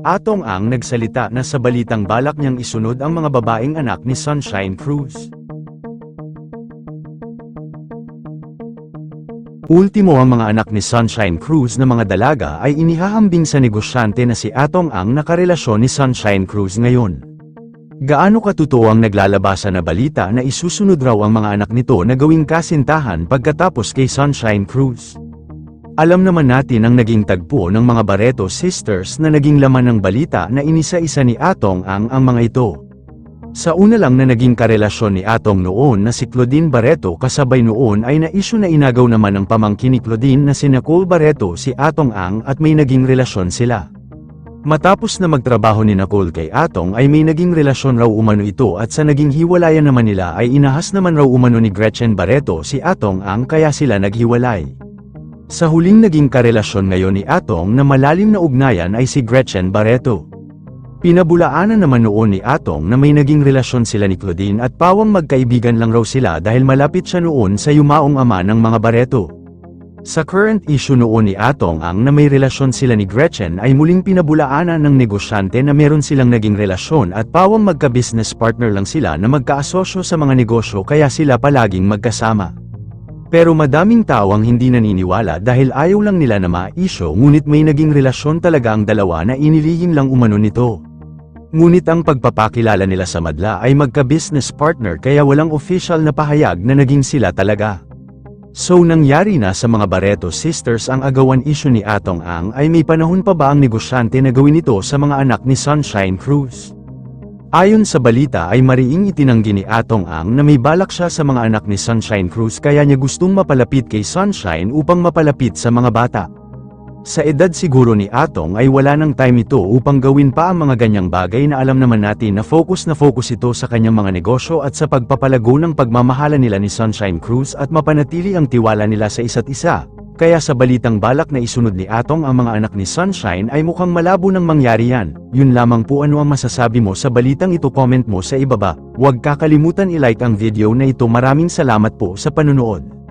Atong Ang nagsalita na sa balitang balak niyang isunod ang mga babaeng anak ni Sunshine Cruz. Ultimo ang mga anak ni Sunshine Cruz na mga dalaga ay inihahambing sa negosyante na si Atong Ang na karelasyon ni Sunshine Cruz ngayon. Gaano katotoo ang naglalabasan na balita na isusunod raw ang mga anak nito na gawing kasintahan pagkatapos kay Sunshine Cruz? Alam naman natin ang naging tagpo ng mga Barreto sisters na naging laman ng balita na inisa-isa ni Atong ang mga ito. Sa una lang na naging karelasyon ni Atong noon na si Claudine Barreto kasabay noon ay na-issue na inagaw naman ng pamangkin ni Claudine na si Nicole Barreto si Atong Ang at may naging relasyon sila. Matapos na magtrabaho ni Nicole kay Atong ay may naging relasyon raw umano ito at sa naging hiwalayan naman nila ay inahas naman raw umano ni Gretchen Barreto si Atong Ang kaya sila naghiwalay. Sa huling naging karelasyon ngayon ni Atong na malalim na ugnayan ay si Gretchen Barreto. Pinabulaanan naman noon ni Atong na may naging relasyon sila ni Claudine at pawang magkaibigan lang raw sila dahil malapit siya noon sa yumaong ama ng mga Barreto. Sa current issue noon ni Atong Ang na may relasyon sila ni Gretchen ay muling pinabulaanan ng negosyante na meron silang naging relasyon at pawang magka-business partner lang sila na magkaasosyo sa mga negosyo kaya sila palaging magkasama. Pero madaming tao ang hindi naniniwala dahil ayaw lang nila na ma-issue ngunit may naging relasyon talaga ang dalawa na inilihim lang umano nito. Ngunit ang pagpapakilala nila sa madla ay magka-business partner kaya walang official na pahayag na naging sila talaga. So nangyari na sa mga Barreto sisters ang agawan issue ni Atong Ang ay may panahon pa ba ang negosyante na gawin ito sa mga anak ni Sunshine Cruz? Ayon sa balita ay mariing itinanggi ni Atong Ang na may balak siya sa mga anak ni Sunshine Cruz kaya niya gustong mapalapit kay Sunshine upang mapalapit sa mga bata. Sa edad siguro ni Atong ay wala nang time ito upang gawin pa ang mga ganyang bagay na alam naman natin na focus ito sa kanyang mga negosyo at sa pagpapalago ng pagmamahala nila ni Sunshine Cruz at mapanatili ang tiwala nila sa isa't isa. Kaya sa balitang balak na isunod ni Atong ang mga anak ni Sunshine ay mukhang malabo nang mangyari yan. Yun lamang po, ano ang masasabi mo sa balitang ito, comment mo sa ibaba. Huwag kakalimutan i-like ang video na ito. Maraming salamat po sa panunood.